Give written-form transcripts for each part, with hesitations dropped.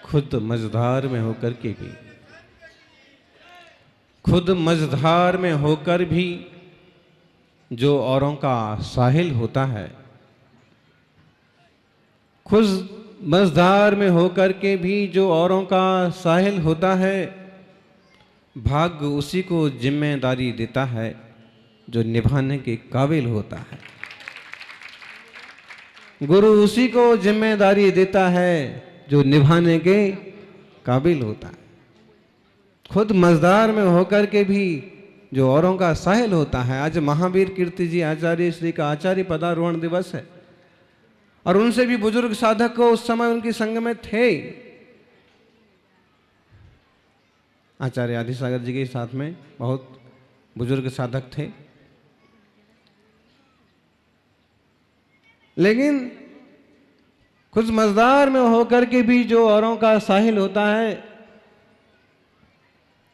खुद मझधार में होकर के भी, खुद मझधार में होकर भी जो औरों का साहिल होता है, खुद मझधार में होकर के भी जो औरों का साहिल होता है, भाग्य उसी को जिम्मेदारी देता है जो निभाने के काबिल होता है। गुरु उसी को जिम्मेदारी देता है जो निभाने के काबिल होता है। खुद मझधार में होकर के भी जो औरों का साहिल होता है। आज महावीर कीर्ति जी आचार्य श्री का आचार्य पदारोहण दिवस है और उनसे भी बुजुर्ग साधक को उस समय उनकी संग में थे। आचार्य आदिसागर जी के साथ में बहुत बुजुर्ग साधक थे, लेकिन खुद मझधार में होकर के भी जो औरों का साहिल होता है,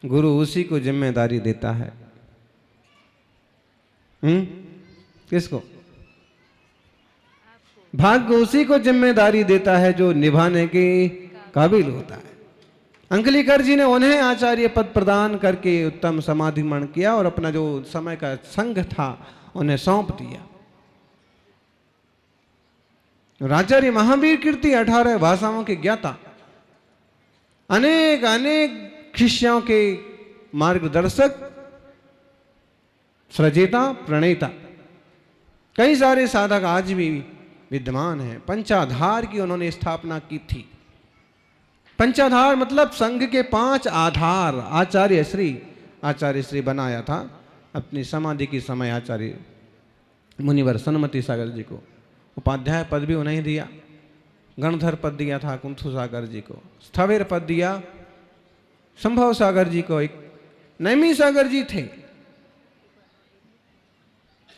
गुरु उसी को जिम्मेदारी देता है। किसको? भाग्य उसी को जिम्मेदारी देता है जो निभाने के काबिल होता है। अंकलीकर जी ने उन्हें आचार्य पद प्रदान करके उत्तम समाधि मण किया और अपना जो समय का संग था उन्हें सौंप दिया। आचार्य महावीर कीर्ति 18 भाषाओं के ज्ञाता, अनेक अनेक शिष्यों के मार्गदर्शक, सृजेता, प्रणेता, कई सारे साधक आज भी विद्यमान हैं। पंचाधार की उन्होंने स्थापना की थी। पंचाधार मतलब संघ के 5 आधार आचार्य श्री बनाया था। अपनी समाधि की समय आचार्य मुनिवर सन्मति सागर जी को उपाध्याय पद भी उन्हें दिया, गणधर पद दिया था कुंथु सागर जी को, स्थविर पद दिया संभव सागर जी को, एक नैमी सागर जी थे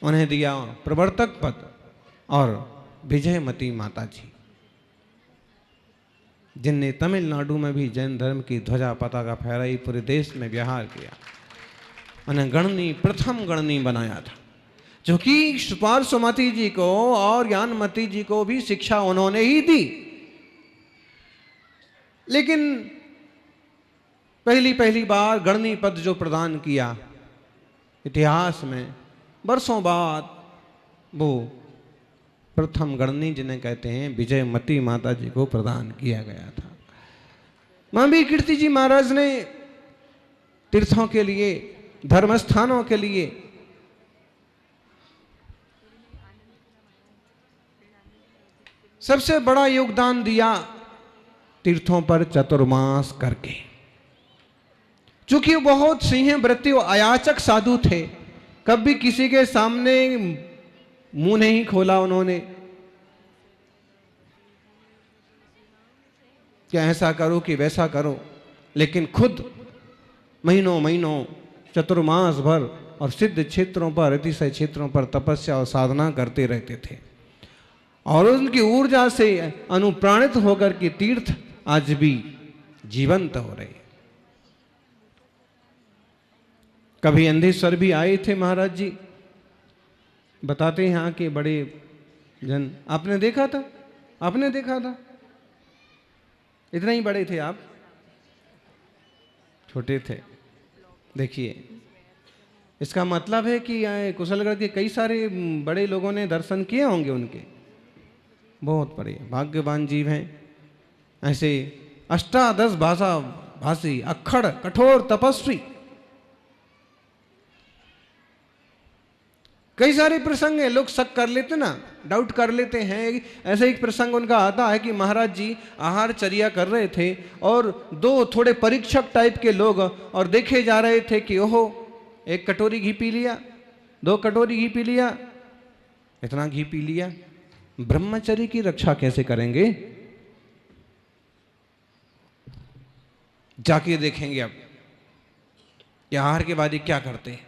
उन्हें दिया प्रवर्तक पद, और विजयमती माता जी जिनने तमिलनाडु में भी जैन धर्म की ध्वजा पताका फहराई, पूरे देश में विहार किया, उन्हें गणनी, प्रथम गणनी बनाया था, जो कि पार्श्वमती जी को और ज्ञानमती जी को भी शिक्षा उन्होंने ही दी। लेकिन पहली बार गणनी पद जो प्रदान किया इतिहास में, वर्षों बाद वो प्रथम गणनी जिन्हें कहते हैं विजयमती माता जी को प्रदान किया गया था। महावीर कीर्ति जी महाराज ने तीर्थों के लिए, धर्मस्थानों के लिए सबसे बड़ा योगदान दिया तीर्थों पर चतुर्मास करके। चूंकि बहुत सिंह वृत्ति अयाचक साधु थे, कभी किसी के सामने मुंह नहीं खोला उन्होंने कि ऐसा करो कि वैसा करो, लेकिन खुद महीनों महीनों चतुर्मास भर और सिद्ध क्षेत्रों पर, अतिशय क्षेत्रों पर तपस्या और साधना करते रहते थे, और उनकी ऊर्जा से अनुप्राणित होकर के तीर्थ आज भी जीवंत हो रहे। कभी अंधेश्वर भी आए थे महाराज जी, बताते हैं यहाँ के बड़े जन। आपने देखा था? आपने देखा था? इतना ही बड़े थे आप? छोटे थे। देखिए, इसका मतलब है कि कुशलगढ़ के कई सारे बड़े लोगों ने दर्शन किए होंगे उनके। बहुत बड़े भाग्यवान जीव हैं। ऐसे अष्टादश भाषा भाषी, अक्खड़, कठोर तपस्वी, कई सारे प्रसंग हैं। लोग शक कर लेते ना, डाउट कर लेते हैं। ऐसे एक प्रसंग उनका आता है कि महाराज जी आहार चर्या कर रहे थे और 2 थोड़े परीक्षक टाइप के लोग और देखे जा रहे थे कि ओहो, 1 कटोरी घी पी लिया, 2 कटोरी घी पी लिया, इतना घी पी लिया, ब्रह्मचर्य की रक्षा कैसे करेंगे? जाके देखेंगे अब कि आहार के बाद ये क्या करते हैं।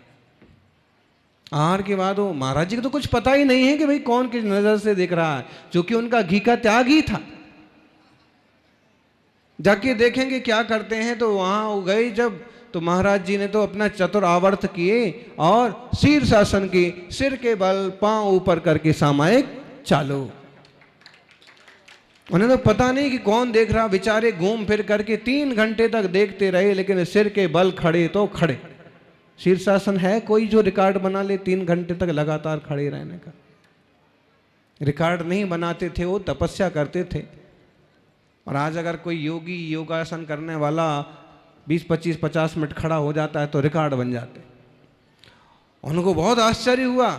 आहार के बाद वो महाराज जी को तो कुछ पता ही नहीं है कि भाई कौन किस नजर से देख रहा है, क्योंकि उनका घी का त्याग ही था। जाके देखेंगे क्या करते हैं। तो वहां वो गए, जब तो महाराज जी ने तो अपना चतुर आवर्त किए और शीर्षासन की, सिर के बल पांव ऊपर करके सामायिक चालू। उन्हें तो पता नहीं कि कौन देख रहा, बेचारे घूम फिर करके 3 घंटे तक देखते रहे, लेकिन सिर के बल खड़े तो खड़े। शीर्षासन है कोई जो रिकॉर्ड बना ले 3 घंटे तक लगातार खड़े रहने का? रिकॉर्ड नहीं बनाते थे, वो तपस्या करते थे। और आज अगर कोई योगी योगासन करने वाला 20, 25, 50 मिनट खड़ा हो जाता है तो रिकॉर्ड बन जाते। उनको बहुत आश्चर्य हुआ।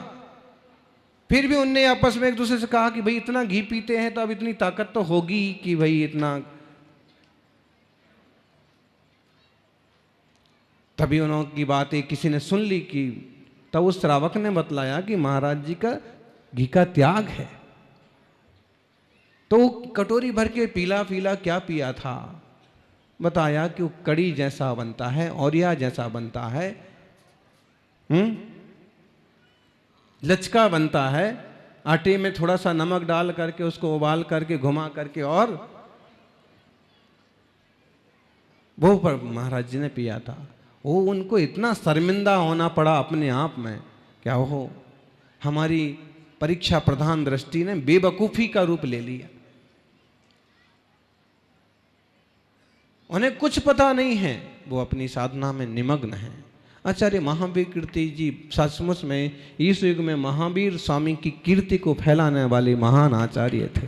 फिर भी उनने आपस में एक दूसरे से कहा कि भाई इतना घी पीते हैं तो अब इतनी ताकत तो होगी कि भाई इतना। तभी उनकी बातें किसी ने सुन ली कि तब उस श्रावक ने बतलाया कि महाराज जी का घी का त्याग है। तो कटोरी भर के पीला पीला क्या पिया था, बताया कि वो कड़ी जैसा बनता है, औरिया जैसा बनता है, लचका बनता है। आटे में थोड़ा सा नमक डाल करके उसको उबाल करके घुमा करके और वो पर महाराज जी ने पिया था। वो उनको इतना शर्मिंदा होना पड़ा अपने आप में, क्या हो हमारी परीक्षा प्रधान दृष्टि ने बेवकूफी का रूप ले लिया। उन्हें कुछ पता नहीं है, वो अपनी साधना में निमग्न है। आचार्य महावीर कीर्ति जी सचमुच में इस युग में महावीर स्वामी की कीर्ति को फैलाने वाले महान आचार्य थे,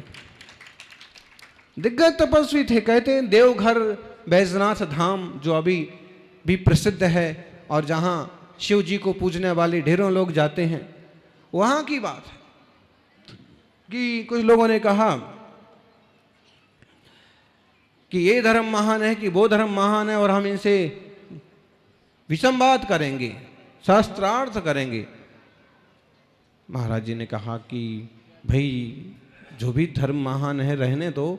दिग्गज तपस्वी थे। कहते हैं देवघर बैजनाथ धाम जो अभी भी प्रसिद्ध है और जहाँ शिव जी को पूजने वाले ढेरों लोग जाते हैं, वहाँ की बात है कि कुछ लोगों ने कहा कि ये धर्म महान है कि वो धर्म महान है और हम इनसे विसंवाद करेंगे, शास्त्रार्थ करेंगे। महाराज जी ने कहा कि भाई जो भी धर्म महान है रहने दो।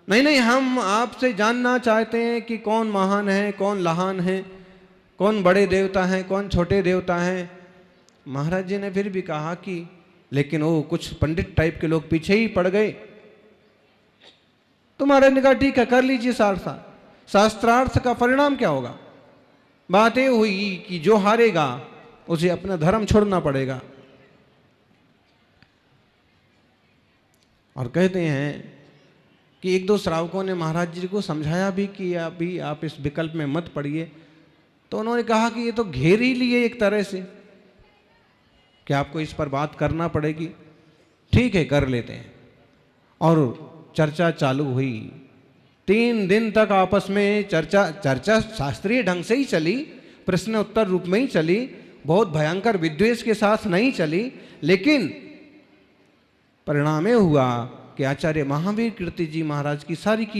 नहीं नहीं, हम आपसे जानना चाहते हैं कि कौन महान है, कौन लहान है, कौन बड़े देवता हैं, कौन छोटे देवता हैं। महाराज जी ने फिर भी कहा कि लेकिन वो कुछ पंडित टाइप के लोग पीछे ही पड़ गए। तो महाराज ने कहा ठीक है, कर लीजिए शास्त्रार्थ का परिणाम क्या होगा? बात ये हुई कि जो हारेगा उसे अपना धर्म छोड़ना पड़ेगा। और कहते हैं कि 1-2 श्रावकों ने महाराज जी को समझाया भी कि अभी आप इस विकल्प में मत पड़िए। तो उन्होंने कहा कि ये तो घेर ही लिए एक तरह से कि आपको इस पर बात करना पड़ेगी। ठीक है, कर लेते हैं। और चर्चा चालू हुई। 3 दिन तक आपस में चर्चा शास्त्रीय ढंग से ही चली, प्रश्न उत्तर रूप में ही चली, बहुत भयंकर विद्वेष के साथ नहीं चली। लेकिन परिणाम ये हुआ कि आचार्य महावीर कीर्ति जी महाराज की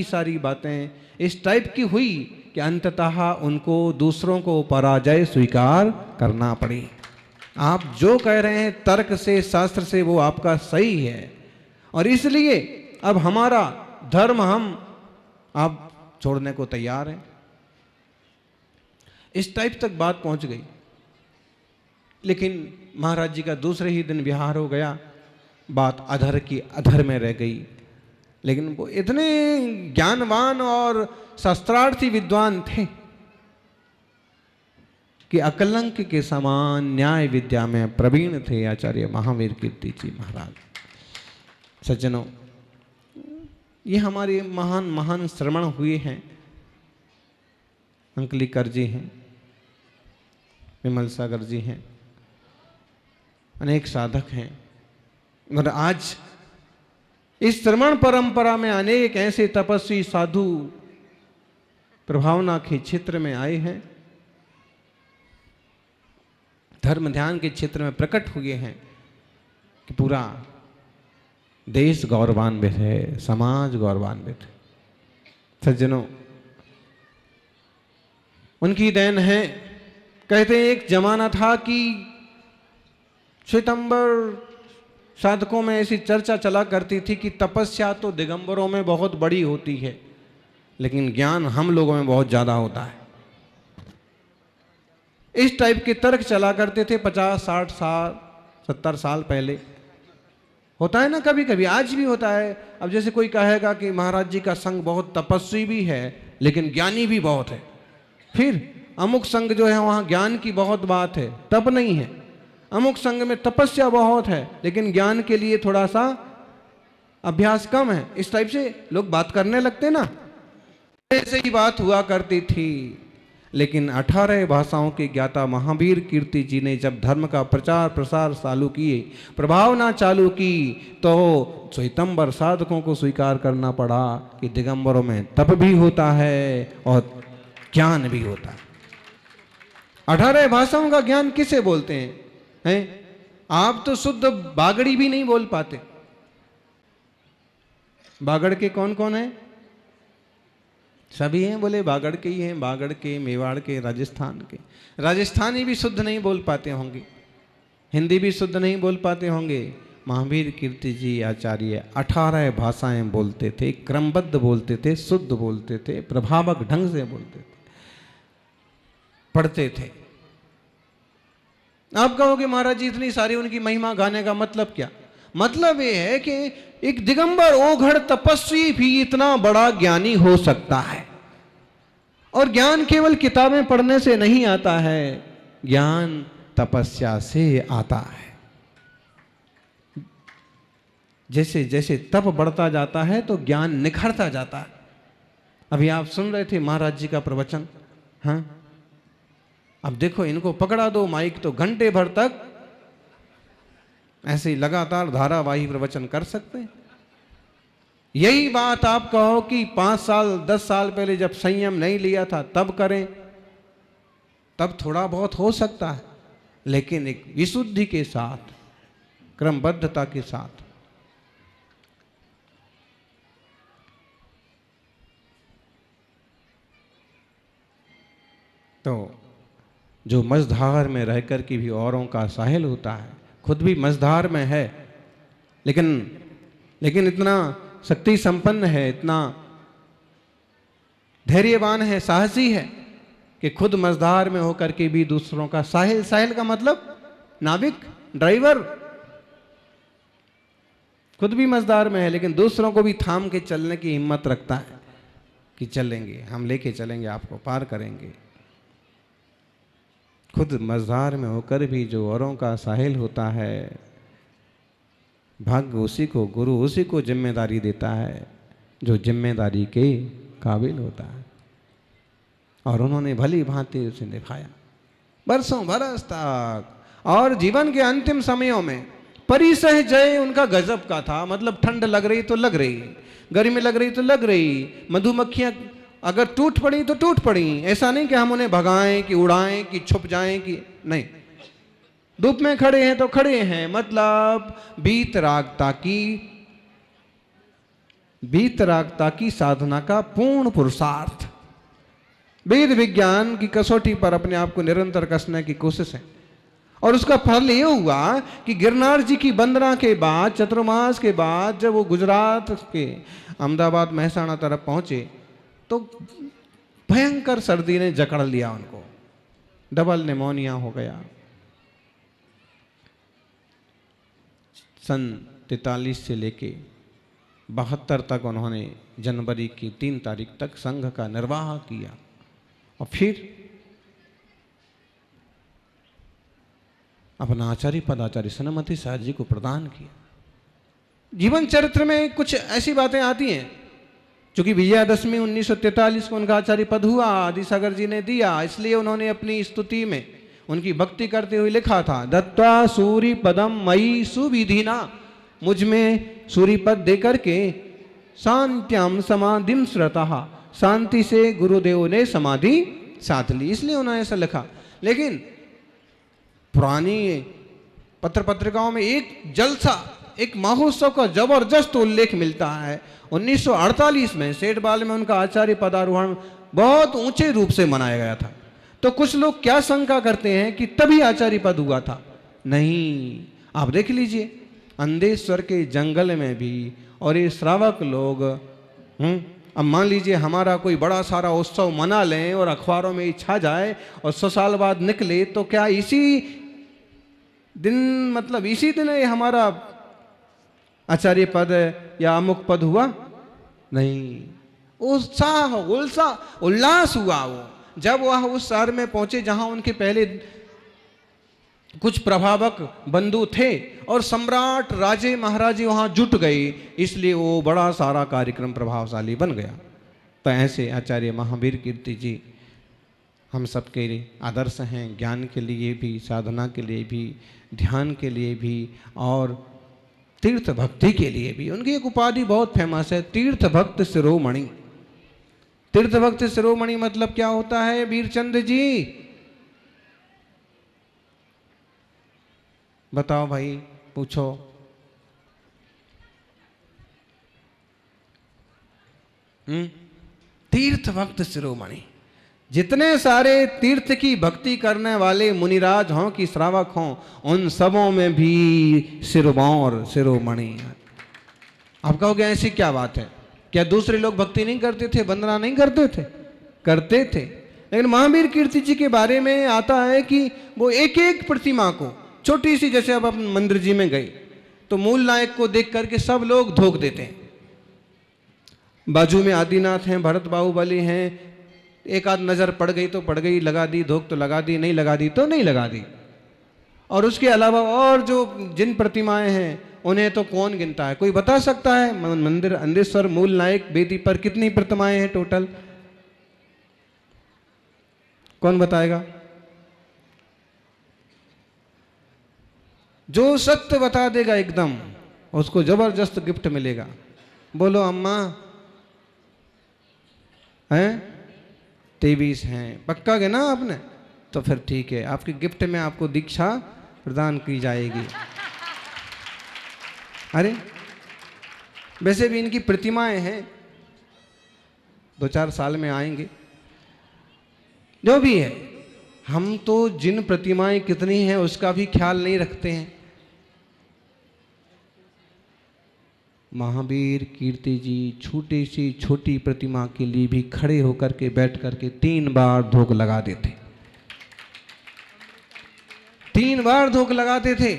सारी बातें इस टाइप की हुई कि अंततः उनको दूसरों को पराजय स्वीकार करना पड़ी। आप जो कह रहे हैं तर्क से शास्त्र से वो आपका सही है और इसलिए अब हमारा धर्म हम आप छोड़ने को तैयार हैं। इस टाइप तक बात पहुंच गई। लेकिन महाराज जी का दूसरे ही दिन विहार हो गया, बात अधर की अधर में रह गई। लेकिन वो इतने ज्ञानवान और शास्त्रार्थी विद्वान थे कि अकलंक के समान न्याय विद्या में प्रवीण थे आचार्य महावीर कीर्ति जी महाराज। सज्जनों, ये हमारे महान महान श्रवण हुए हैं। अंकलीकर जी हैं, विमल सागर जी हैं, अनेक साधक हैं। और आज इस श्रवण परंपरा में अनेक ऐसे तपस्वी साधु प्रभावना के क्षेत्र में आए हैं, धर्म ध्यान के क्षेत्र में प्रकट हुए हैं कि पूरा देश गौरवान्वित है, समाज गौरवान्वित है। सज्जनों, उनकी देन है। कहते हैं एक जमाना था कि श्वेतंबर साधकों में ऐसी चर्चा चला करती थी कि तपस्या तो दिगंबरों में बहुत बड़ी होती है, लेकिन ज्ञान हम लोगों में बहुत ज्यादा होता है। इस टाइप के तर्क चला करते थे 50, 60 साल 70 साल पहले। होता है ना, कभी कभी आज भी होता है। अब जैसे कोई कहेगा कि महाराज जी का संग बहुत तपस्वी भी है लेकिन ज्ञानी भी बहुत है, फिर अमुक संघ जो है वहाँ ज्ञान की बहुत बात है, तप नहीं है। अमुक संघ में तपस्या बहुत है लेकिन ज्ञान के लिए थोड़ा सा अभ्यास कम है। इस टाइप से लोग बात करने लगते ना, ऐसे ही बात हुआ करती थी। लेकिन 18 भाषाओं के ज्ञाता महावीर कीर्ति जी ने जब धर्म का प्रचार प्रसार चालू किए, प्रभावना चालू की, तो श्वेतंबर साधकों को स्वीकार करना पड़ा कि दिगंबरों में तप भी होता है और ज्ञान भी होता है। 18 भाषाओं का ज्ञान किसे बोलते हैं? आप तो शुद्ध बागड़ी भी नहीं बोल पाते। बागड़ के कौन कौन है? सभी हैं, बोले बागड़ के ही हैं, बागड़ के, मेवाड़ के, राजस्थान के। राजस्थानी भी शुद्ध नहीं बोल पाते होंगे, हिंदी भी शुद्ध नहीं बोल पाते होंगे। महावीर कीर्ति जी आचार्य 18 भाषाएं बोलते थे, क्रमबद्ध बोलते थे, शुद्ध बोलते थे, प्रभावक ढंग से बोलते थे, पढ़ते थे। आप कहोगे महाराज जी इतनी सारी उनकी महिमा गाने का मतलब क्या? मतलब ये है कि एक दिगंबर ओघड़ तपस्वी भी इतना बड़ा ज्ञानी हो सकता है। और ज्ञान केवल किताबें पढ़ने से नहीं आता है, ज्ञान तपस्या से आता है। जैसे जैसे तप बढ़ता जाता है तो ज्ञान निखरता जाता है। अभी आप सुन रहे थे महाराज जी का प्रवचन। हाँ, अब देखो इनको पकड़ा दो माइक तो घंटे भर तक ऐसे ही लगातार धारावाही प्रवचन कर सकते हैं। यही बात आप कहो कि 5 साल 10 साल पहले जब संयम नहीं लिया था तब करें, तब थोड़ा बहुत हो सकता है, लेकिन एक विशुद्धि के साथ, क्रमबद्धता के साथ। तो जो मझधार में रहकर के भी औरों का साहिल होता है, खुद भी मझधार में है, लेकिन इतना शक्ति संपन्न है, इतना धैर्यवान है, साहसी है कि खुद मझधार में होकर के भी दूसरों का साहिल, साहिल का मतलब नाविक, ड्राइवर, खुद भी मझधार में है लेकिन दूसरों को भी थाम के चलने की हिम्मत रखता है कि चलेंगे, हम लेके चलेंगे, आपको पार करेंगे। खुद मझधार में होकर भी जो औरों का साहिल होता है, भाग्य उसी को, गुरु उसी को जिम्मेदारी देता है जो जिम्मेदारी के काबिल होता है। और उन्होंने भली भांति उसे निभाया बरसों बरस तक। और जीवन के अंतिम समयों में परिसह जय उनका गजब का था। मतलब ठंड लग रही तो लग रही, गर्मी लग रही तो लग रही, मधुमक्खियां अगर टूट पड़ी तो टूट पड़ी। ऐसा नहीं कि हम उन्हें भगाएं, कि उड़ाएं, कि छुप जाएं, कि नहीं, धूप में खड़े हैं तो खड़े हैं। मतलब वीतरागता की साधना का पूर्ण पुरुषार्थ। वेद विज्ञान की कसौटी पर अपने आप को निरंतर कसने की कोशिश है। और उसका फल ये हुआ कि गिरनार जी की वंदना के बाद, चतुर्मास के बाद, जब वो गुजरात के अहमदाबाद महसाणा तरफ पहुंचे तो भयंकर सर्दी ने जकड़ लिया उनको, डबल निमोनिया हो गया। सन 43 से लेके 72 तक उन्होंने जनवरी की 3 तारीख तक संघ का निर्वाह किया और फिर अपना आचार्य पद आचार्य सनमति साहब जी को प्रदान किया। जीवन चरित्र में कुछ ऐसी बातें आती हैं, चूंकि विजयादशमी 1943 को उनका आचार्य पद हुआ, आदिसागर जी ने दिया, इसलिए उन्होंने अपनी स्तुति में उनकी भक्ति करते हुए लिखा था, दत्ता सूरी पदम मई सुविधिना, मुझ में सूरी पद दे करके शांत्यम समाधिम श्रतः, शांति से गुरुदेव ने समाधि साध ली, इसलिए उन्होंने ऐसा लिखा। लेकिन पुरानी पत्र पत्रिकाओं में एक जलसा, एक महोत्सव का जबरदस्त उल्लेख मिलता है। 1948 में सेठबाल में उनका आचार्य पदारोहण बहुत ऊंचे रूप से मनाया गया था। तो कुछ लोग क्या शंका करते हैं कि तभी आचार्य पद हुआ था। नहीं, आप देख लीजिए, अंधेश्वर के जंगल में भी और ये श्रावक लोग, अब मान लीजिए हमारा कोई बड़ा सारा उत्सव मना लें और अखबारों में छा जाए और 100 साल बाद निकले, तो क्या इसी दिन, मतलब इसी दिन ये हमारा आचार्य पद या अमुक पद हुआ? नहीं, उत्साह, उल्लास हुआ। वो जब वह उस शहर में पहुंचे जहां उनके पहले कुछ प्रभावक बंधु थे और सम्राट राजे महाराजे वहां जुट गए, इसलिए वो बड़ा सारा कार्यक्रम प्रभावशाली बन गया। तो ऐसे आचार्य महावीर कीर्ति जी हम सबके आदर्श हैं, ज्ञान के लिए भी, साधना के लिए भी, ध्यान के लिए भी और तीर्थ भक्ति के लिए भी। उनकी एक उपाधि बहुत फेमस है, तीर्थ भक्त शिरोमणि। तीर्थ भक्त शिरोमणि मतलब क्या होता है वीरचंद जी? बताओ भाई, पूछो। तीर्थ भक्त शिरोमणि, जितने सारे तीर्थ की भक्ति करने वाले मुनिराज हों कि श्रावक हों, उन सबों में भी शिरोमौर शिरोमणि। आप कहोगे ऐसी क्या बात है? क्या दूसरे लोग भक्ति नहीं करते थे, वंदना नहीं करते थे? करते थे, लेकिन महावीर कीर्ति जी के बारे में आता है कि वो एक एक प्रतिमा को, छोटी सी, जैसे अब अपन मंदिर जी में गए तो मूल नायक को देख करके सब लोग धोख देते हैं। बाजू में आदिनाथ हैं, भरत बाहुबली हैं, एक आध नजर पड़ गई तो पड़ गई, लगा दी धोख तो लगा दी, नहीं लगा दी तो नहीं लगा दी। और उसके अलावा और जो जिन प्रतिमाएं हैं उन्हें तो कौन गिनता है? कोई बता सकता है? मंदिर अंदेश्वर मूल नायक वेदी पर कितनी प्रतिमाएं हैं टोटल? कौन बताएगा? जो सत्य बता देगा एकदम, उसको जबरदस्त गिफ्ट मिलेगा। बोलो अम्मा। हैं? 23 हैं, पक्का गिना आपने? तो फिर ठीक है, आपके गिफ्ट में आपको दीक्षा प्रदान की जाएगी। अरे वैसे भी इनकी प्रतिमाएं हैं, 2-4 साल में आएंगे। जो भी है, हम तो जिन प्रतिमाएं कितनी हैं उसका भी ख्याल नहीं रखते हैं। महावीर कीर्ति जी छोटी सी छोटी प्रतिमा के लिए भी खड़े होकर के बैठ करके 3 बार धोख लगा देते, 3 बार धोख लगाते थे।